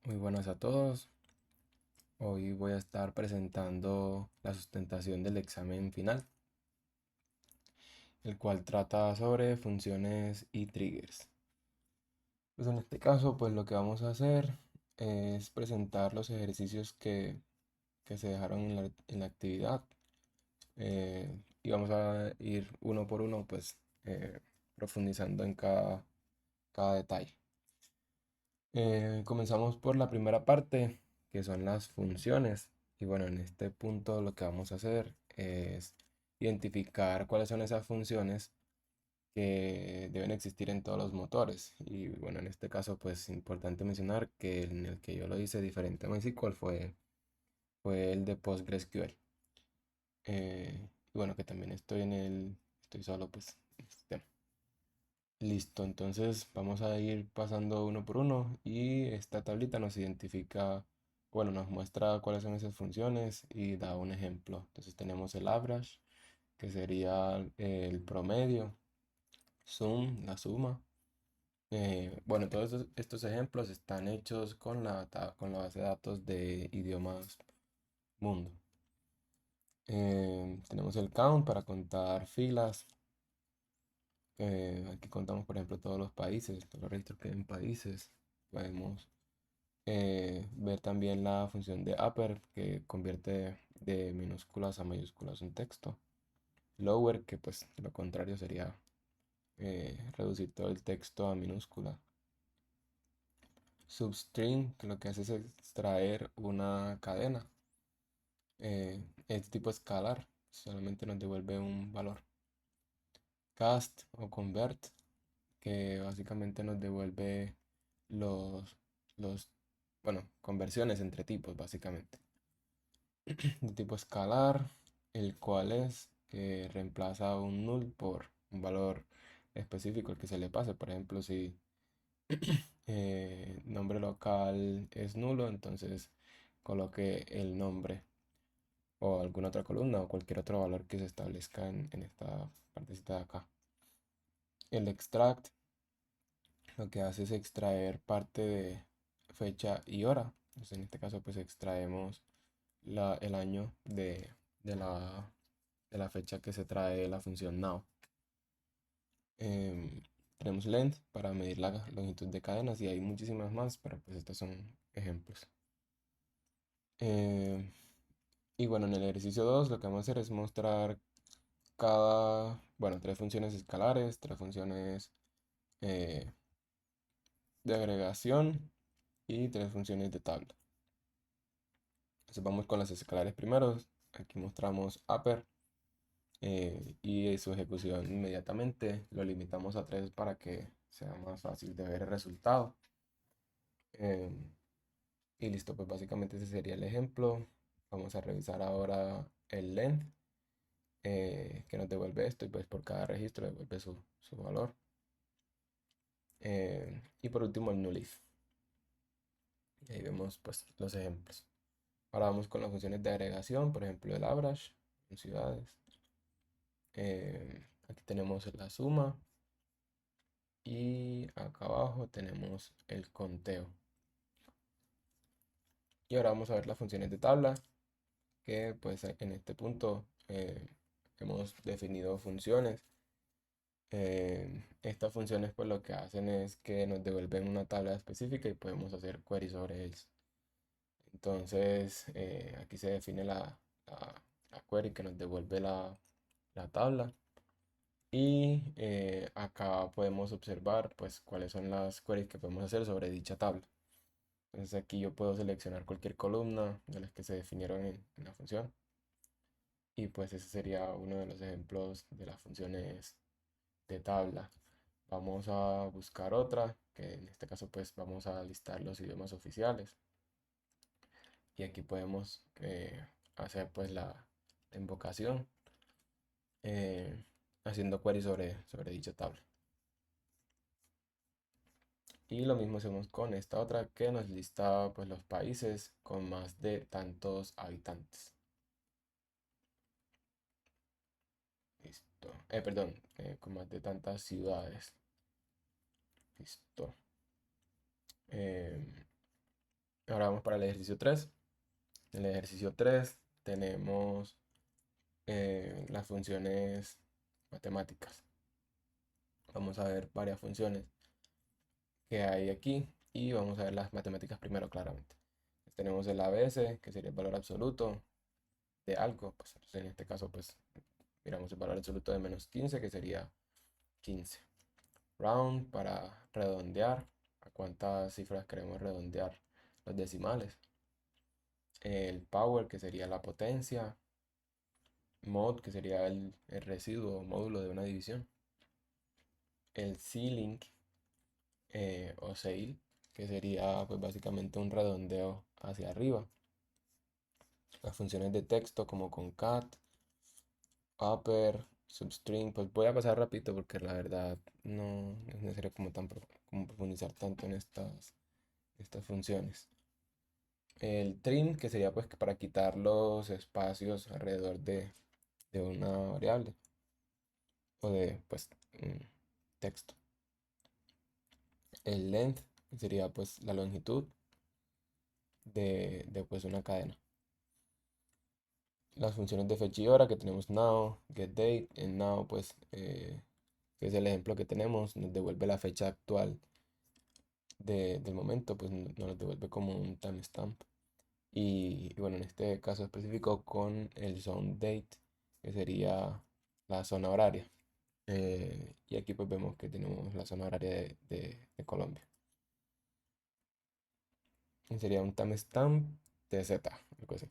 Muy buenas a todos. Hoy voy a estar presentando la sustentación del examen final, el cual trata sobre funciones y triggers. Pues en este caso, pues lo que vamos a hacer es presentar los ejercicios que se dejaron en la actividad, y vamos a ir uno por uno, pues profundizando en cada detalle. Comenzamos por la primera parte, que son las funciones. Y bueno, en este punto lo que vamos a hacer es identificar cuáles son esas funciones que deben existir en todos los motores. Y bueno, en este caso, pues es importante mencionar que en el que yo lo hice diferente a MySQL fue el de PostgreSQL. Y bueno, que también estoy solo pues en este tema. Listo, entonces vamos a ir pasando uno por uno y esta tablita nos identifica, bueno, nos muestra cuáles son esas funciones y da un ejemplo. Entonces tenemos el average, que sería el promedio, sum, la suma. Bueno, todos estos ejemplos están hechos con con la base de datos de idiomas mundo. Tenemos el count para contar filas. Aquí contamos, por ejemplo, todos los países, todos los registros que hay en países. Podemos ver también la función de upper, que convierte de minúsculas a mayúsculas un texto. Lower, que pues lo contrario sería reducir todo el texto a minúscula. Substring, que lo que hace es extraer una cadena. Es tipo escalar, solamente nos devuelve un valor. Cast o convert, que básicamente nos devuelve los, los, bueno, conversiones entre tipos, básicamente. De tipo escalar, el cual es que reemplaza un null por un valor específico el que se le pase. Por ejemplo, si nombre local es nulo, entonces coloque el nombre o alguna otra columna o cualquier otro valor que se establezca en esta partecita de acá. El extract lo que hace es extraer parte de fecha y hora. Entonces, en este caso, pues extraemos el año de de la fecha que se trae la función now. Em, Tenemos length para medir la longitud de cadenas y hay muchísimas más, pero pues estos son ejemplos. Em, y bueno, en el ejercicio 2 lo que vamos a hacer es mostrar bueno, tres funciones escalares, tres funciones eh, de agregación y tres funciones de tabla. Entonces vamos con las escalares primero. Aquí mostramos upper y su ejecución inmediatamente. Lo limitamos a 3 para que sea más fácil de ver el resultado. Eh, y listo, pues básicamente ese sería el ejemplo. Vamos a revisar ahora el length, que nos devuelve esto y pues por cada registro devuelve su valor. Y por último el nullif. Y ahí vemos pues los ejemplos. Ahora vamos con las funciones de agregación, por ejemplo el average en ciudades. Aquí tenemos la suma y acá abajo tenemos el conteo. Y ahora vamos a ver las funciones de tabla, que pues en este punto hemos definido funciones. Estas funciones pues lo que hacen es que nos devuelven una tabla específica y podemos hacer queries sobre ellos. Entonces aquí se define la query que nos devuelve la tabla. Y acá podemos observar pues cuáles son las queries que podemos hacer sobre dicha tabla. Entonces aquí yo puedo seleccionar cualquier columna de las que se definieron en la función. Y pues ese sería uno de los ejemplos de las funciones de tabla. Vamos a buscar otra, que en este caso pues vamos a listar los idiomas oficiales. Y aquí podemos hacer pues la invocación haciendo queries sobre dicha tabla. Y lo mismo hacemos con esta otra que nos lista pues los países con más de tantos habitantes. Listo. Perdón, con más de tantas ciudades. Listo. Em, Ahora vamos para el ejercicio 3. En el ejercicio 3 tenemos las funciones matemáticas. Vamos a ver varias funciones que hay aquí y vamos a ver las matemáticas primero claramente. Tenemos el ABS, que sería el valor absoluto de algo, pues en este caso pues miramos el valor absoluto de -15, que sería 15. Round, para redondear, a cuántas cifras queremos redondear los decimales. El power, que sería la potencia. Mod, que sería el residuo o módulo de una división. El ceiling o ceil, que sería pues básicamente un redondeo hacia arriba. Las funciones de texto como concat, upper, substring, pues voy a pasar rapidito porque la verdad no es necesario como profundizar tanto en estas funciones. El trim, que sería pues para quitar los espacios alrededor de una variable o de pues texto. El length, que sería pues la longitud de pues una cadena. Las funciones de fecha y hora que tenemos now, get date. En now pues que es el ejemplo que tenemos, nos devuelve la fecha actual del momento, pues nos devuelve como un timestamp. Y bueno, en este caso específico con el zone date, que sería la zona horaria. Y aquí pues vemos que tenemos la zona horaria de Colombia. Y sería un timestamp TZ, algo así.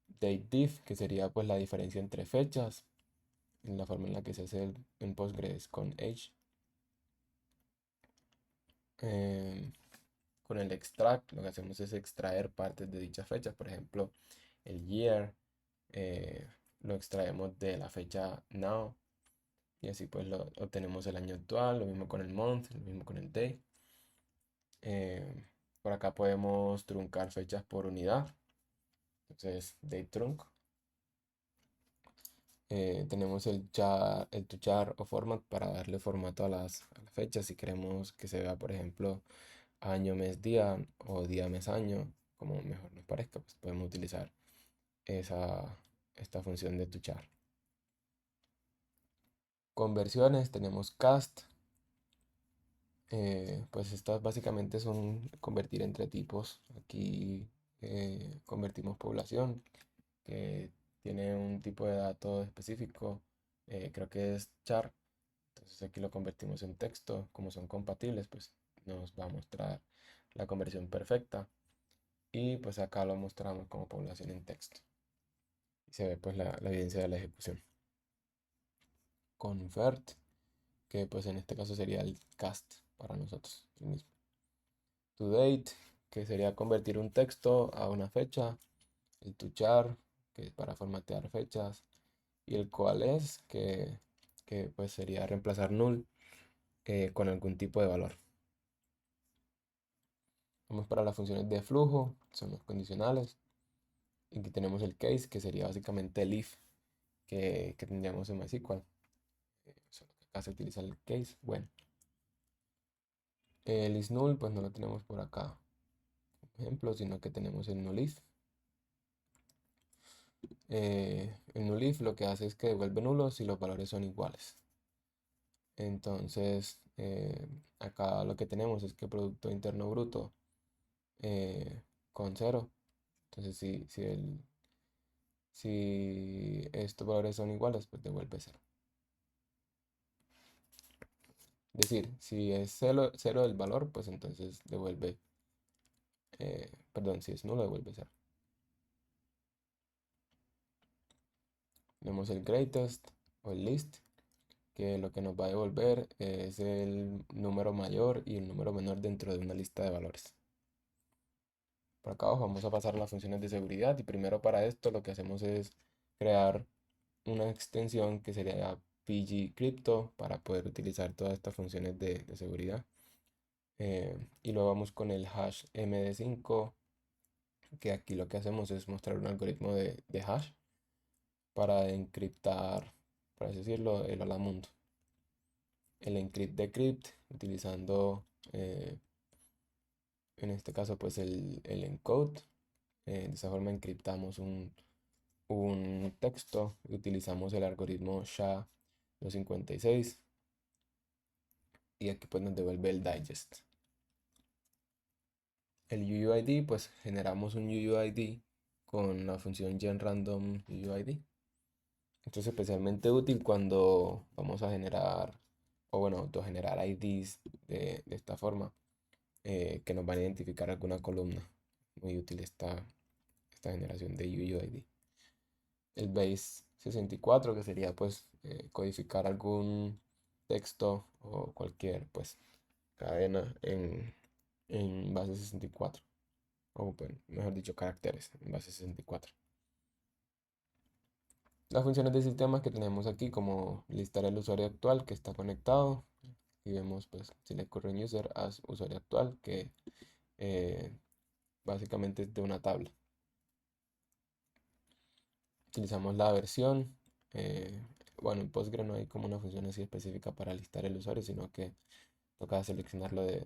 Date diff, que sería pues la diferencia entre fechas, en la forma en la que se hace en Postgres con age. Con el extract lo que hacemos es extraer partes de dichas fechas, por ejemplo, el year lo extraemos de la fecha now y así pues obtenemos el año actual, lo mismo con el month, lo mismo con el day. Por acá podemos truncar fechas por unidad, entonces date trunc. Tenemos el tochar o format para darle formato a las fechas. Si queremos que se vea, por ejemplo, año, mes, día o día, mes, año, como mejor nos parezca, pues podemos utilizar esta función de tochar. Conversiones, tenemos cast. Pues estas básicamente son convertir entre tipos. Aquí convertimos población, que tiene un tipo de dato específico, creo que es char. Entonces aquí lo convertimos en texto, como son compatibles, pues nos va a mostrar la conversión perfecta. Y pues acá lo mostramos como población en texto. Y se ve pues la evidencia de la ejecución. Convert, que pues en este caso sería el cast para nosotros, el mismo. To date, que sería convertir un texto a una fecha. El tochar, que es para formatear fechas. Y el cual es, que pues sería reemplazar null con algún tipo de valor. Vamos para las funciones de flujo, son los condicionales. Y aquí tenemos el case, que sería básicamente el if que tendríamos en MySQL. Solo que acá se utiliza el case. Bueno, el is null, pues no lo tenemos por acá, por ejemplo, sino que tenemos el null if. El null if lo que hace es que devuelve nulos si los valores son iguales. Entonces, acá lo que tenemos es que producto interno bruto con 0. Entonces, si estos valores son iguales, pues devuelve 0. Es decir, si es 0 el valor, pues entonces devuelve, perdón, si es nulo, devuelve 0. Tenemos el greatest o el least, que lo que nos va a devolver es el número mayor y el número menor dentro de una lista de valores. Por acá abajo vamos a pasar a las funciones de seguridad y primero para esto lo que hacemos es crear una extensión que sería pgcrypto para poder utilizar todas estas funciones de seguridad. Y luego vamos con el hash md5, que aquí lo que hacemos es mostrar un algoritmo de hash para encriptar, por así decirlo, el hola mundo. El encrypt decrypt utilizando en este caso pues el encode. De esa forma encriptamos un texto y utilizamos el algoritmo SHA-256 y aquí pues nos devuelve el digest. El UUID, pues generamos un UUID con la función genRandomUID. Esto es especialmente útil cuando vamos a generar, o bueno, autogenerar IDs de esta forma, que nos van a identificar alguna columna. Muy útil esta generación de UUID. El base 64, que sería pues codificar algún texto o cualquier pues cadena en base 64, o pues, mejor dicho, caracteres en base 64. Las funciones de sistemas que tenemos aquí, como listar el usuario actual que está conectado, y vemos pues select current user as usuario actual, que eh, básicamente es de una tabla. Utilizamos la versión. Bueno, en Postgre no hay como una función así específica para listar el usuario, sino que toca seleccionarlo de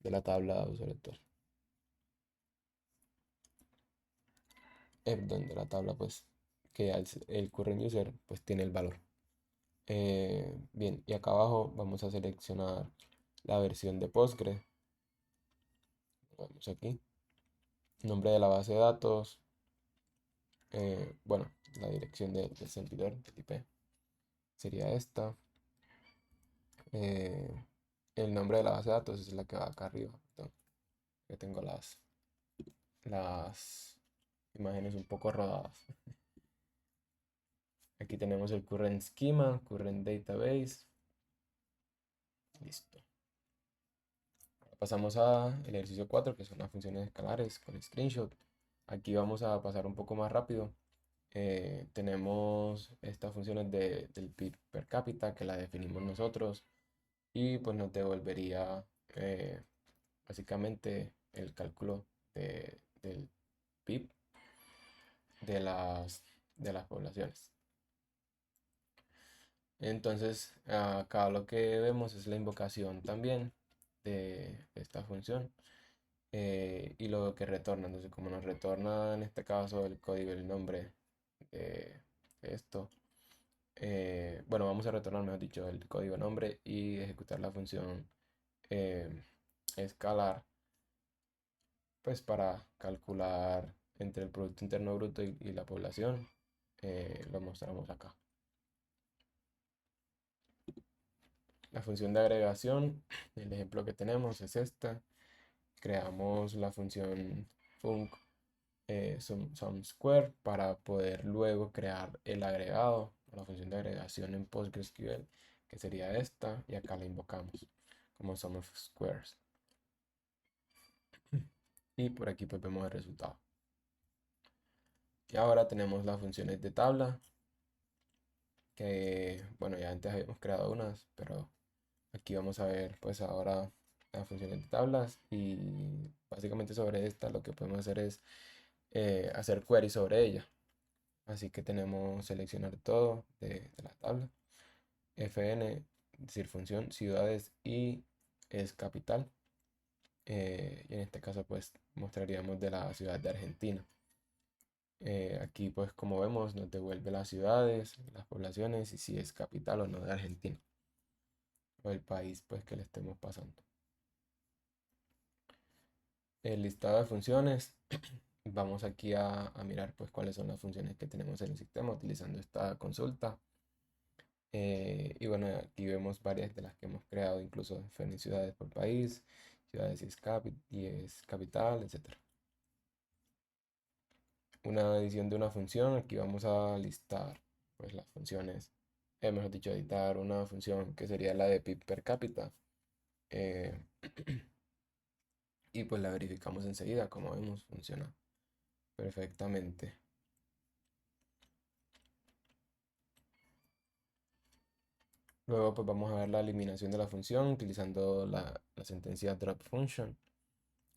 la tabla de usuario actual. Donde la tabla pues que el current user pues tiene el valor. Bien, y acá abajo vamos a seleccionar la versión de Postgre. Vamos aquí. Nombre de la base de datos. Bueno, la dirección del servidor, del IP, sería esta. El nombre de la base de datos es la que va acá arriba. Entonces, yo tengo las imágenes un poco rodadas. Aquí tenemos el current schema, current database. Listo. Pasamos al ejercicio 4, que son las funciones escalares con screenshot. Aquí vamos a pasar un poco más rápido. Tenemos estas funciones del PIB per cápita que la definimos nosotros y pues nos devolvería básicamente el cálculo del PIB de las poblaciones. Entonces acá lo que vemos es la invocación también de esta función y lo que retorna. Entonces como nos retorna en este caso el código, el nombre de esto, bueno, vamos a retornar, mejor dicho, el código nombre y ejecutar la función escalar, pues para calcular entre el Producto Interno Bruto y la población. Lo mostramos acá. La función de agregación, el ejemplo que tenemos es esta. Creamos la función func sum square para poder luego crear el agregado, la función de agregación en PostgreSQL, que sería esta, y acá la invocamos como sum of squares. Y por aquí pues vemos el resultado. Y ahora tenemos las funciones de tabla, que bueno, ya antes habíamos creado unas, pero aquí vamos a ver pues ahora las funciones de tablas, y básicamente sobre esta lo que podemos hacer es hacer queries sobre ella. Así que tenemos seleccionar todo de la tabla. FN, decir función ciudades, y es capital. Y en este caso pues mostraríamos de la ciudad de Argentina. Aquí pues como vemos nos devuelve las ciudades, las poblaciones y si es capital o no de Argentina, o el país pues que le estemos pasando. El listado de funciones. Vamos aquí a mirar pues cuáles son las funciones que tenemos en el sistema utilizando esta consulta. Y bueno, aquí vemos varias de las que hemos creado, incluso diferentes ciudades por país, ciudades y es capital, etc. Una edición de una función, aquí vamos a listar pues las funciones, mejor dicho, editar una función que sería la de PIB per cápita. eh, y pues la verificamos enseguida, como vemos, funciona perfectamente. Luego pues vamos a ver la eliminación de la función utilizando la sentencia drop function.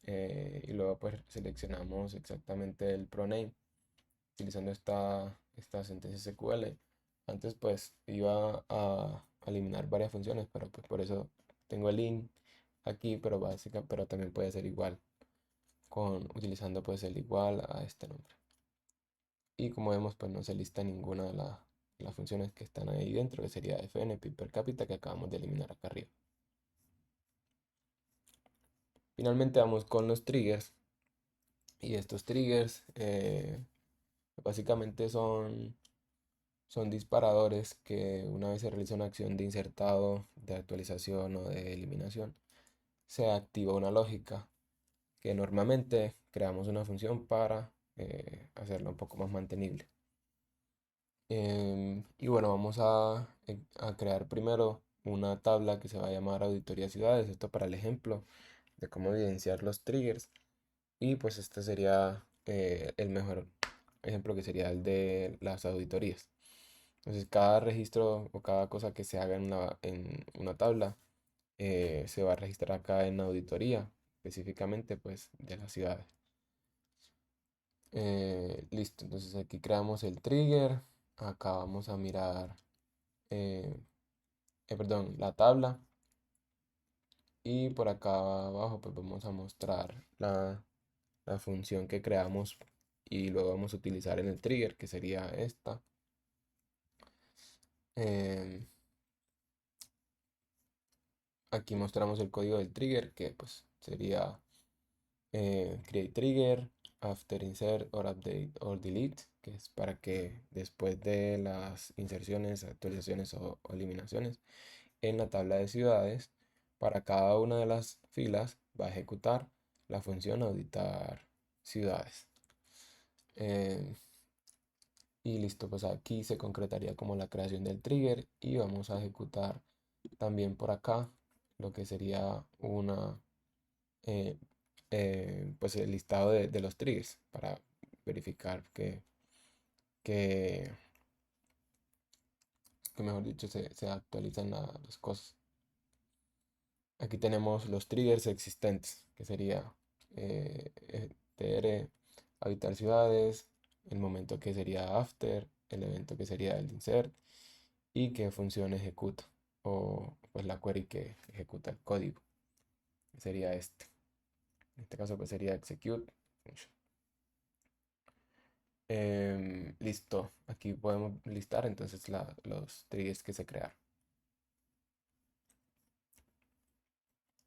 Y luego pues seleccionamos exactamente el proname utilizando esta sentencia SQL. Antes pues iba a eliminar varias funciones, pero pues por eso tengo el link aquí, pero también puede ser igual utilizando pues el igual a este nombre. Y como vemos, pues no se lista ninguna de las funciones que están ahí dentro, que sería fn, pi per cápita, que acabamos de eliminar acá arriba. Finalmente vamos con los triggers. Y estos triggers básicamente son disparadores que una vez se realiza una acción de insertado, de actualización o de eliminación, se activa una lógica que normalmente creamos una función para hacerla un poco más mantenible. Y bueno, vamos a crear primero una tabla que se va a llamar auditoría ciudades, esto para el ejemplo de cómo evidenciar los triggers. Y pues este sería el mejor ejemplo, que sería el de las auditorías. Entonces cada registro o cada cosa que se haga en una tabla se va a registrar acá en auditoría, específicamente pues de las ciudades. Listo, entonces aquí creamos el trigger, acá vamos a mirar, eh, perdón, la tabla, y por acá abajo pues vamos a mostrar la función que creamos y luego vamos a utilizar en el trigger, que sería esta. Em, Aquí mostramos el código del trigger, que pues sería create trigger, after insert or update or delete, que es para que después de las inserciones, actualizaciones o eliminaciones en la tabla de ciudades, para cada una de las filas va a ejecutar la función auditar ciudades. Y listo, pues aquí se concretaría como la creación del trigger y vamos a ejecutar también por acá lo que sería eh, pues el listado de los triggers para verificar que, que mejor dicho se actualizan las cosas. Aquí tenemos los triggers existentes, que sería tr, habitar ciudades, el momento que sería after, el evento que sería el insert y qué función ejecuta, o pues la query que ejecuta el código, que sería este. En este caso pues sería execute function. Listo, aquí podemos listar entonces los triggers que se crearon.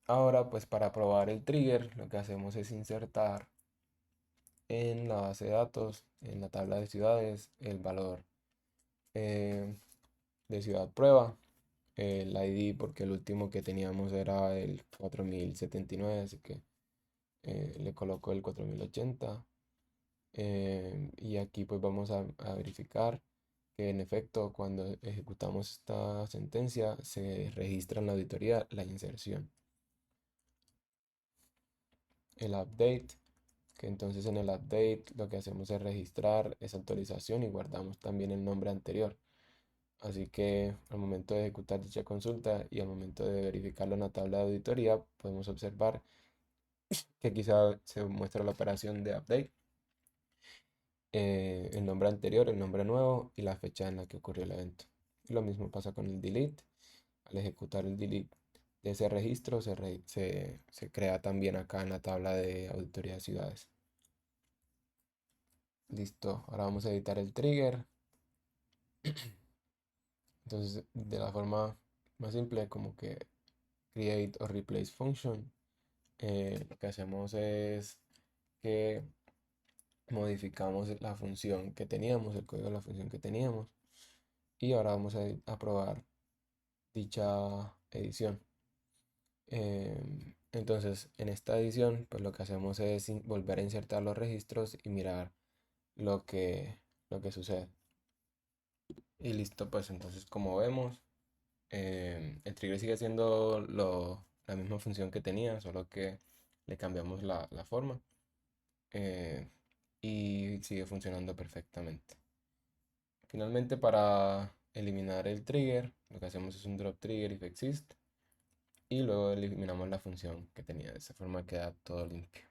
Ahora pues para probar el trigger lo que hacemos es insertar en la base de datos, en la tabla de ciudades, el valor de ciudad prueba, el ID, porque el último que teníamos era el 4079, así que le coloco el 4080. Y aquí pues vamos a verificar que en efecto cuando ejecutamos esta sentencia se registra en la auditoría la inserción. El update, que entonces en el update lo que hacemos es registrar esa actualización y guardamos también el nombre anterior. Así que al momento de ejecutar dicha consulta y al momento de verificarlo en la tabla de auditoría, podemos observar que quizá se muestra la operación de update, el nombre anterior, el nombre nuevo y la fecha en la que ocurrió el evento. Y lo mismo pasa con el delete. Al ejecutar el delete de ese registro, se crea también acá en la tabla de auditoría de ciudades. Listo, ahora vamos a editar el trigger. Entonces, de la forma más simple, como que create o replace function, lo que hacemos es que modificamos la función que teníamos, el código de la función que teníamos, y ahora vamos a probar dicha edición. Entonces, en esta edición, pues lo que hacemos es volver a insertar los registros y mirar lo que, lo que sucede. Y listo, pues entonces como vemos, el trigger sigue siendo la misma función que tenía, solo que le cambiamos la forma eh, y sigue funcionando perfectamente. Finalmente, para eliminar el trigger, lo que hacemos es un drop trigger if exist y luego eliminamos la función que tenía. De esa forma queda todo limpio.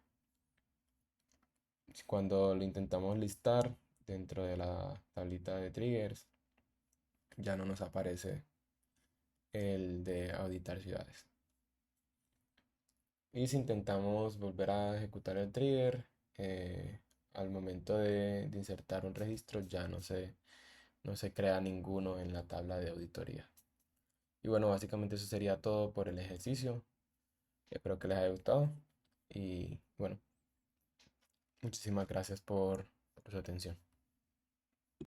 Cuando lo intentamos listar dentro de la tablita de triggers, ya no nos aparece el de auditar ciudades. Y si intentamos volver a ejecutar el trigger, al momento de insertar un registro ya no se crea ninguno en la tabla de auditoría. Y bueno, básicamente eso sería todo por el ejercicio. Espero que les haya gustado. Y bueno, muchísimas gracias por su atención.